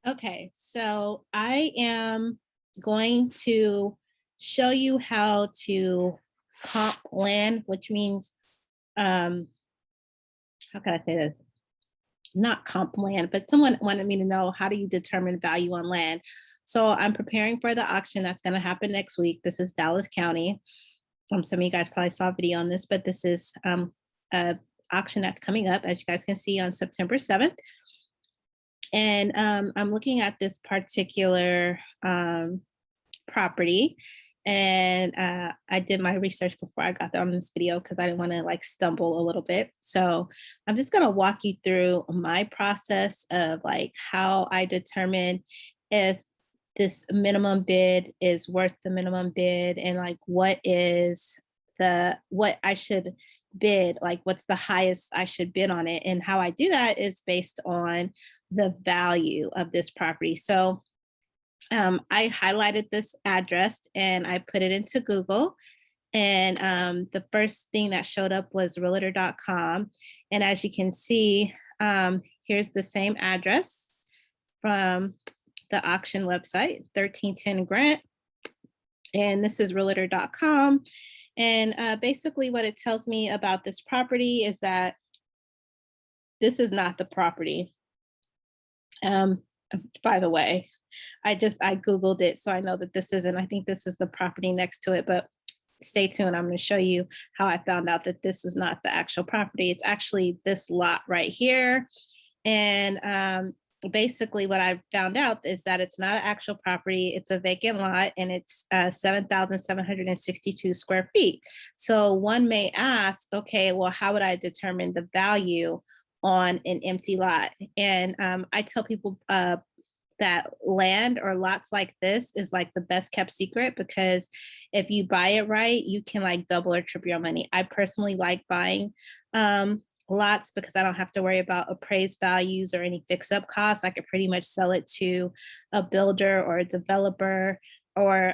Okay, so I am going to show you how to comp land, which means, um, how can I say this? Not comp land, but someone wanted me to know, how do you determine value on land? So I'm preparing for the auction that's going to happen next week. This is Dallas County. Some of you guys probably saw a video on this, but this is a auction that's coming up, as you guys can see, on September 7th. And I'm looking at this particular property. And I did my research before I got on this video because I didn't want to like stumble a little bit. So I'm just going to walk you through my process of like how I determine if this minimum bid is worth the minimum bid, and like what I should bid, like what's the highest I should bid on it. And how I do that is based on the value of this property. So I highlighted this address and I put it into Google. And the first thing that showed up was Realtor.com. And as you can see, here's the same address from the auction website, 1310 Grant. And this is Realtor.com. And basically what it tells me about this property is that this is not the property. By the way, I Googled it, so I know that this isn't, I think this is the property next to it, but stay tuned. I'm going to show you how I found out that this was not the actual property. It's actually this lot right here. And basically what I found out is that it's not an actual property. It's a vacant lot, and it's 7,762 square feet. So one may ask, okay, well, how would I determine the value on an empty lot? And I tell people that land or lots like this is like the best kept secret, because if you buy it right, you can like double or triple your money. I personally like buying lots because I don't have to worry about appraised values or any fix up costs. I could pretty much sell it to a builder or a developer, or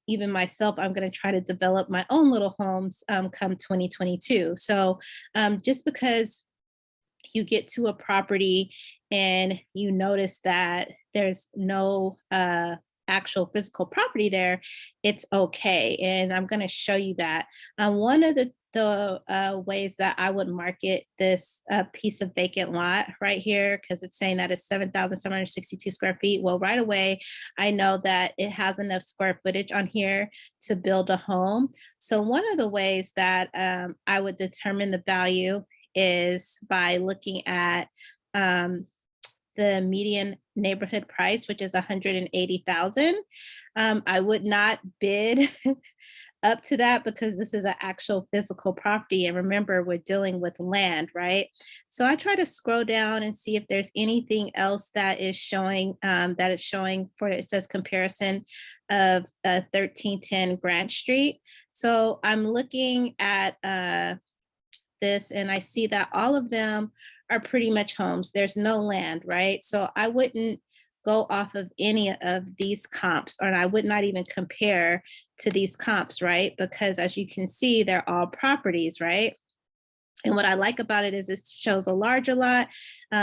even myself. I'm going to try to develop my own little homes come 2022. So just because you get to a property and you notice that there's no actual physical property there, it's okay. And I'm going to show you that. One of the ways that I would market this piece of vacant lot right here, because it's saying that it's 7,762 square feet. Well, right away, I know that it has enough square footage on here to build a home. So one of the ways that I would determine the value is by looking at the median neighborhood price, which is 180,000. I would not bid up to that because this is an actual physical property. And remember, we're dealing with land, right? So I try to scroll down and see if there's anything else that is showing, for, it says comparison of 1310 Grant Street. So I'm looking at this and I see that all of them are pretty much homes. There's no land, right? So I wouldn't go off of any of these comps, or I would not even compare to these comps, right? Because as you can see, they're all properties, right? And what I like about it is it shows a larger lot.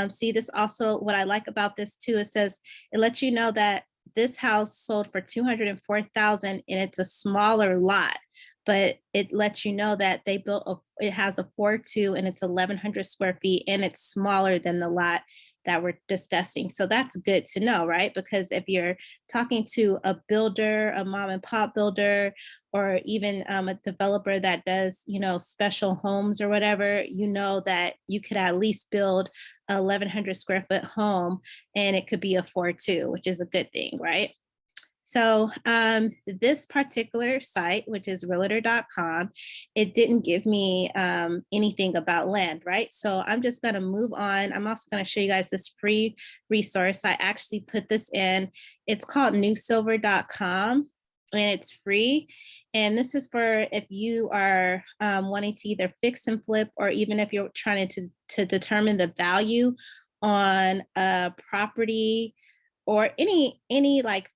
See this also, what I like about this too, it says, it lets you know that this house sold for 204,000 and it's a smaller lot, but it lets you know that they built it has a 4.2 and it's 1,100 square feet and it's smaller than the lot that we're discussing. So that's good to know, right? Because if you're talking to a builder, a mom and pop builder, or even a developer that does, special homes or whatever, you know that you could at least build a 1,100 square foot home and it could be a 4.2, which is a good thing, right? So this particular site, which is Realtor.com, it didn't give me anything about land, right? So I'm just going to move on. I'm also going to show you guys this free resource. I actually put this in. It's called newsilver.com and it's free. And this is for if you are wanting to either fix and flip, or even if you're trying to determine the value on a property or any like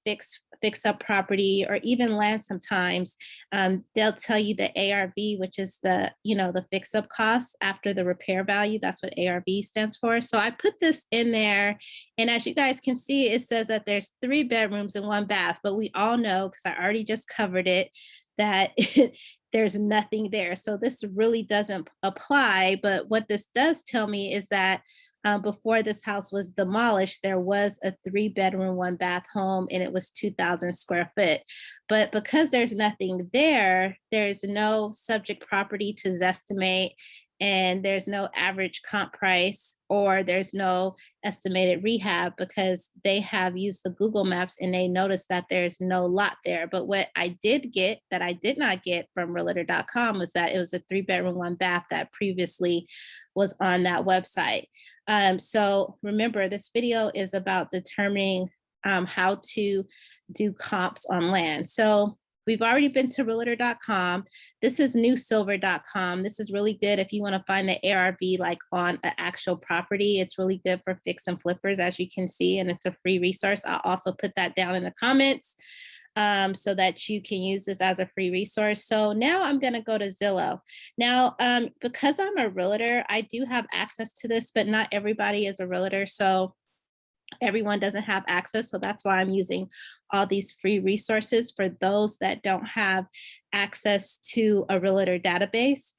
fix up property or even land sometimes, they'll tell you the ARV, which is the, the fix up costs after the repair value. That's what ARV stands for. So I put this in there. And as you guys can see, it says that there's 3 bedrooms and 1 bath, but we all know, because I already just covered it, that there's nothing there. So this really doesn't apply. But what this does tell me is that before this house was demolished, there was a 3 bedroom, 1 bath home, and it was 2,000 square foot. But because there's nothing there, there's no subject property to Zestimate, and there's no average comp price, or there's no estimated rehab, because they have used the Google Maps and they noticed that there's no lot there. But what I did get that I did not get from Realtor.com was that it was a 3 bedroom, 1 bath that previously was on that website. So remember, this video is about determining how to do comps on land. So we've already been to Realtor.com. This is newsilver.com. This is really good if you want to find the ARV like on an actual property. It's really good for fix and flippers, as you can see, and it's a free resource. I'll also put that down in the comments so that you can use this as a free resource. So now I'm going to go to Zillow. Now, because I'm a realtor, I do have access to this, but not everybody is a realtor. So everyone doesn't have access. So that's why I'm using all these free resources for those that don't have access to a realtor database.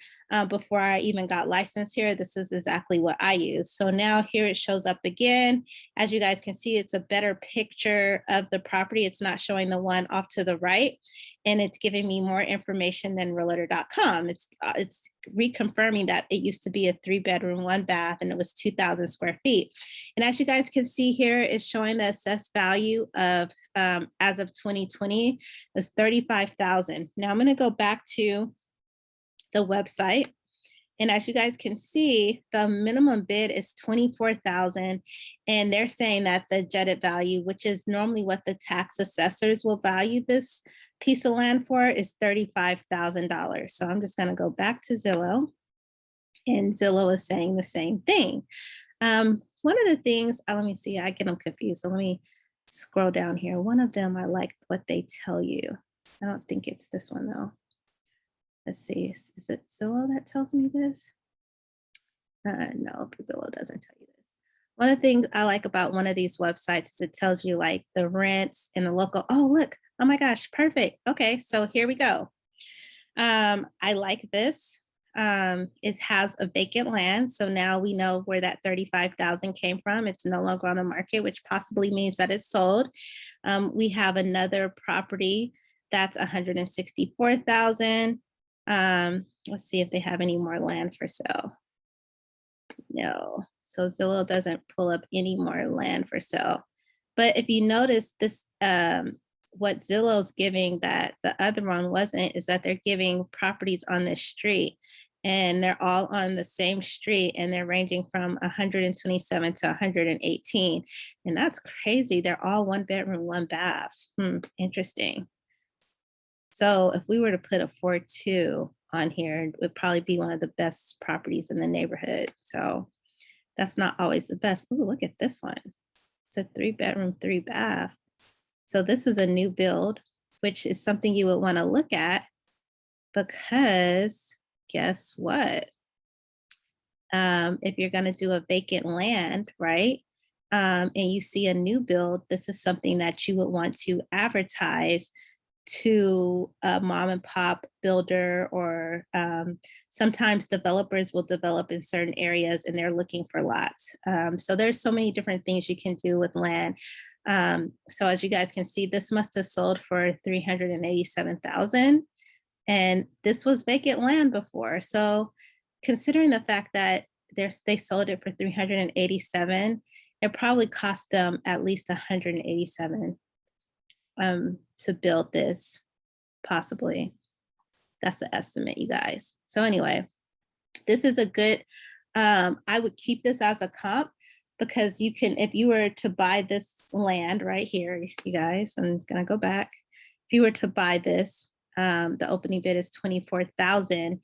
Before I even got licensed here, this is exactly what I use. So now here it shows up again. As you guys can see, it's a better picture of the property. It's not showing the one off to the right, and it's giving me more information than Realtor.com. It's reconfirming that it used to be a 3 bedroom, 1 bath, and it was 2,000 square feet. And as you guys can see here, it's showing the assessed value of as of 2020 is $35,000. Now I'm going to go back to the website. And as you guys can see, the minimum bid is $24,000. And they're saying that the jetted value, which is normally what the tax assessors will value this piece of land for, is $35,000. So I'm just going to go back to Zillow. And Zillow is saying the same thing. One of the things, let me see, I get them confused. So let me scroll down here. One of them, I like what they tell you. I don't think it's this one though. Let's see, is it Zillow that tells me this? No, Zillow doesn't tell you this. One of the things I like about one of these websites is it tells you like the rents and the local. Oh, look, oh my gosh, perfect. Okay, so here we go. I like this. It has a vacant land. So now we know where that 35,000 came from. It's no longer on the market, which possibly means that it's sold. We have another property that's 164,000. Let's see if they have any more land for sale. No, so Zillow doesn't pull up any more land for sale. But if you notice this, what Zillow's giving that the other one wasn't, is that they're giving properties on this street, and they're all on the same street, and they're ranging from 127 to 118. And that's crazy. They're all 1 bedroom, 1 bath. Interesting. So if we were to put a 4.2 on here, it would probably be one of the best properties in the neighborhood. So that's not always the best. Oh, look at this one. It's a 3 bedroom, 3 bath. So this is a new build, which is something you would want to look at, because guess what? If you're going to do a vacant land, right? And you see a new build, this is something that you would want to advertise to a mom and pop builder, or sometimes developers will develop in certain areas and they're looking for lots. So there's so many different things you can do with land. So as you guys can see, this must have sold for $387,000, and this was vacant land before. So considering the fact that they sold it for 387, it probably cost them at least 187 to build this, possibly. That's the estimate, you guys. So anyway, this is a good, I would keep this as a comp, because you can, if you were to buy this land right here, you guys, I'm gonna go back. If you were to buy this, the opening bid is 24,000.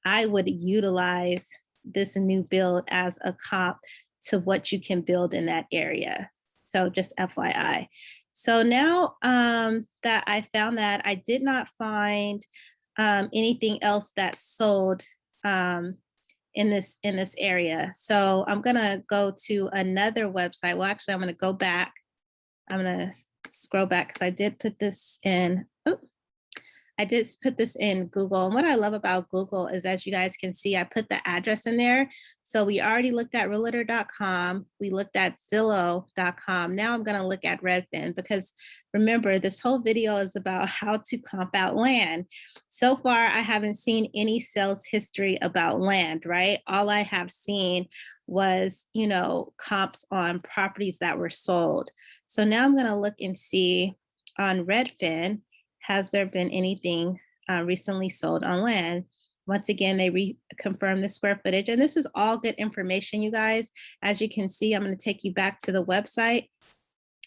I would utilize this new build as a comp to what you can build in that area. So just FYI. So now that I found that, I did not find anything else that sold in this area. So I'm gonna go to another website. Well, actually, I'm gonna go back. I'm gonna scroll back because I did put this in. Oh, I did put this in Google. And what I love about Google is, as you guys can see, I put the address in there. So we already looked at realtor.com. We looked at Zillow.com. Now I'm going to look at Redfin, because remember, this whole video is about how to comp out land. So far, I haven't seen any sales history about land, right? All I have seen was, comps on properties that were sold. So now I'm going to look and see on Redfin, has there been anything recently sold on land? Once again, they reconfirm the square footage. And this is all good information, you guys. As you can see, I'm going to take you back to the website.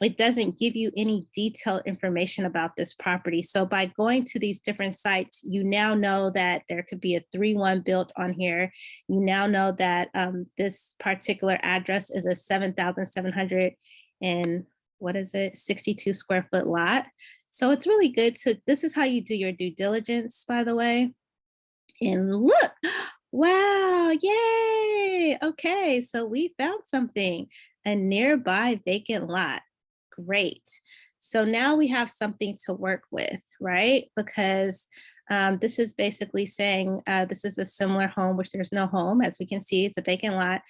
It doesn't give you any detailed information about this property. So by going to these different sites, you now know that there could be a 3-1 built on here. You now know that this particular address is a 7,700 and 62 square foot lot. So it's really good this is how you do your due diligence, by the way. And look, wow, yay. Okay, so we found something, a nearby vacant lot. Great. So now we have something to work with, right? Because this is basically saying this is a similar home, which there's no home. As we can see, it's a vacant lot,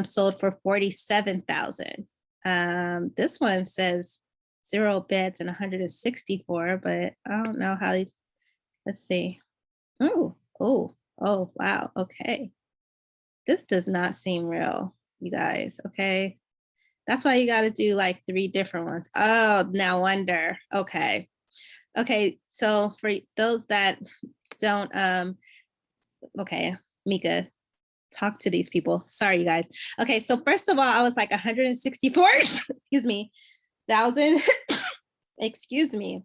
sold for $47,000. This one says 0 beds and 164, but I don't know how. Let's see. Oh, wow. Okay. This does not seem real, you guys. Okay. That's why you got to do like 3 different ones. Oh, now wonder. Okay. Okay. So for those that don't, okay, Mika, talk to these people. Sorry, you guys. Okay. So first of all, I was like 164, excuse me, thousand, excuse me.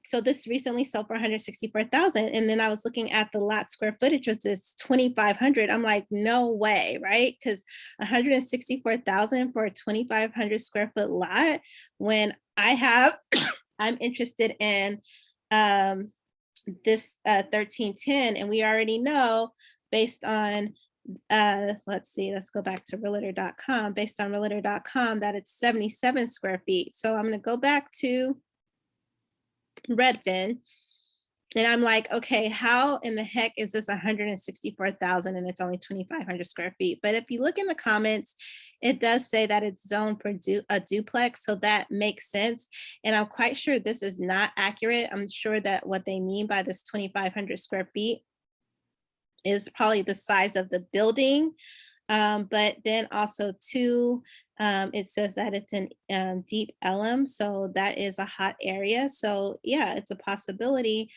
So this recently sold for 164,000. And then I was looking at the lot square footage, which is 2,500. I'm like, no way, right? Because 164,000 for a 2,500 square foot lot, when I'm interested in this 1310, and we already know based on let's see, let's go back to realtor.com, based on realtor.com, that it's 77 square feet. So I'm going to go back to Redfin, and I'm like, okay, how in the heck is this 164,000 and it's only 2,500 square feet? But if you look in the comments, it does say that it's zoned for a duplex, so that makes sense. And I'm quite sure this is not accurate. I'm sure that what they mean by this 2,500 square feet is probably the size of the building. But then also too, it says that it's in deep Ellum, so that is a hot area. So yeah, it's a possibility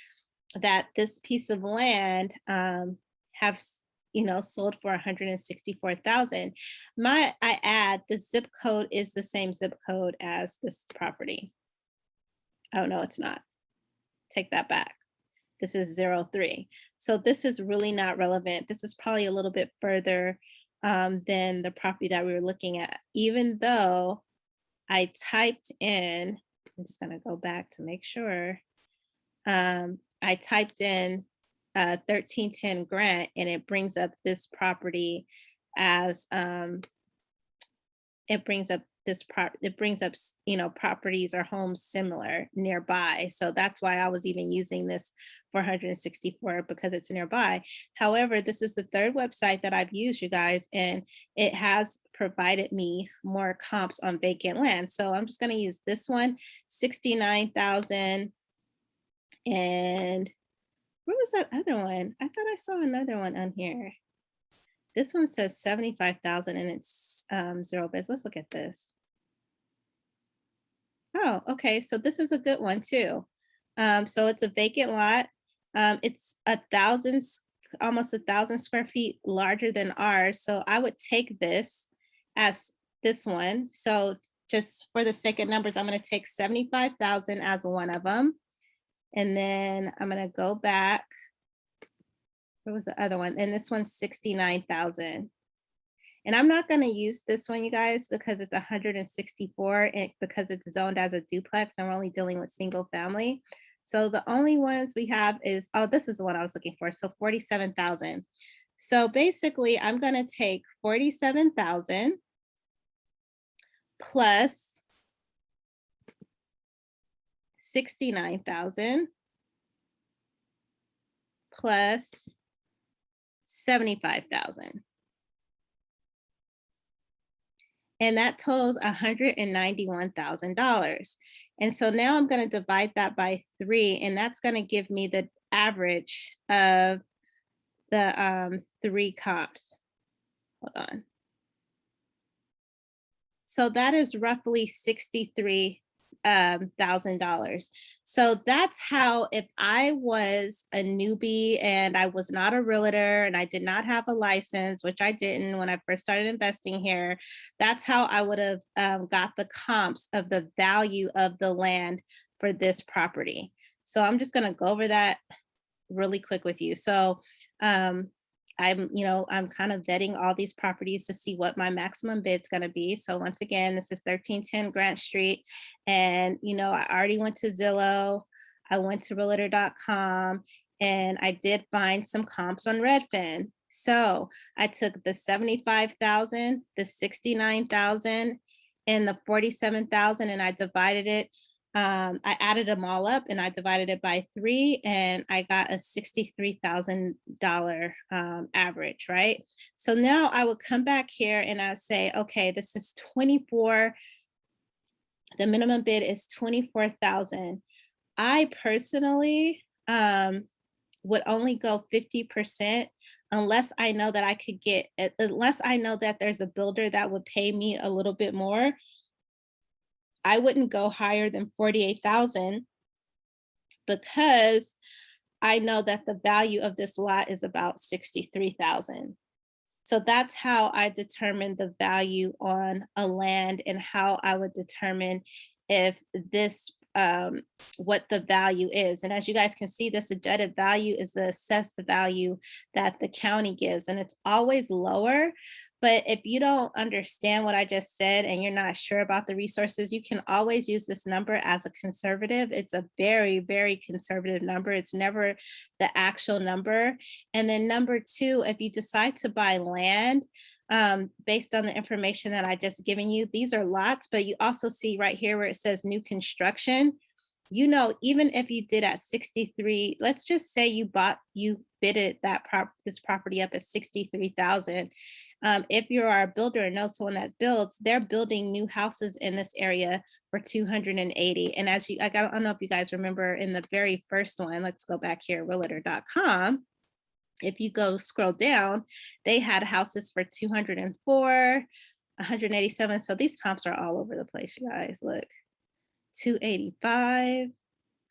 that this piece of land have sold for 164,000. I add the zip code is the same zip code as this property. Oh no, it's not. Take that back. This is 03. So this is really not relevant. This is probably a little bit further than the property that we were looking at, even though I typed in, I'm just gonna go back to make sure. I typed in 1310 Grant, and it brings up this property as it brings up properties or homes similar nearby. So that's why I was even using this 464, because it's nearby. However, this is the 3rd website that I've used, you guys, and it has provided me more comps on vacant land. So I'm just going to use this one, 69,000. And where was that other one? I thought I saw another one on here. This one says 75,000 and it's 0 beds. Let's look at this. Oh, okay. So this is a good one too. So it's a vacant lot. It's almost 1,000 square feet larger than ours. So I would take this as this one. So just for the sake of numbers, I'm going to take 75,000 as one of them. And then I'm going to go back. Where was the other one? And this one's 69,000. And I'm not going to use this one, you guys, because it's 164 and because it's zoned as a duplex. I'm only dealing with single family. So the only ones we have is, oh, this is the one I was looking for. So 47,000. So basically, I'm going to take 47,000 plus 69,000 plus 75,000. And that totals $191,000. And so now I'm going to divide that by 3, and that's going to give me the average of the 3 comps. Hold on. So that is roughly $63,000. So that's how, if I was a newbie and I was not a realtor and I did not have a license, which I didn't when I first started investing here, that's how I would have got the comps of the value of the land for this property. So I'm just going to go over that really quick with you. So I'm kind of vetting all these properties to see what my maximum bid's going to be. So once again, this is 1310 Grant Street. And, I already went to Zillow. I went to Realtor.com and I did find some comps on Redfin. So I took the 75,000, the 69,000, and the 47,000, and I divided it. I added them all up and I divided it by 3 and I got a $63,000 average, right? So now I would come back here and I say, okay, this is 24. The minimum bid is 24,000. I personally would only go 50% unless I know that unless I know that there's a builder that would pay me a little bit more. I wouldn't go higher than 48,000 because I know that the value of this lot is about 63,000. So that's how I determine the value on a land and how I would determine if this what the value is. And as you guys can see, this adjusted value is the assessed value that the county gives, and it's always lower. But if you don't understand what I just said and you're not sure about the resources, you can always use this number as a conservative. It's a very, very conservative number. It's never the actual number. And then number 2, if you decide to buy land, based on the information that I just given you, these are lots, but you also see right here where it says new construction. Even if you did at 63, let's just say you bidded this property up at 63,000. If you are a builder and know someone that builds, they're building new houses in this area for 280. And I don't know if you guys remember in the very first one, let's go back here, realtor.com. If you go scroll down, they had houses for 204, 187. So these comps are all over the place, you guys. Look, 285.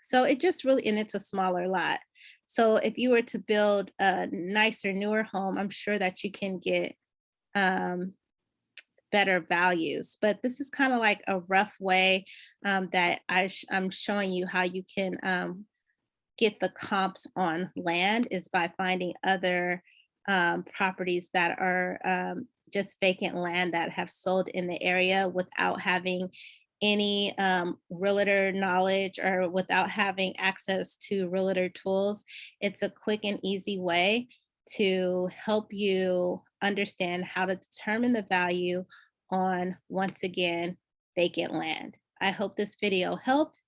So it just really, and it's a smaller lot. So if you were to build a nicer, newer home, I'm sure that you can get better values. But this is kind of like a rough way that I'm showing you how you can get the comps on land is by finding other properties that are just vacant land that have sold in the area without having any realtor knowledge or without having access to realtor tools. It's a quick and easy way to help you understand how to determine the value on, once again, vacant land. I hope this video helped.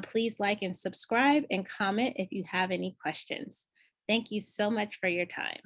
Please like and subscribe and comment if you have any questions. Thank you so much for your time.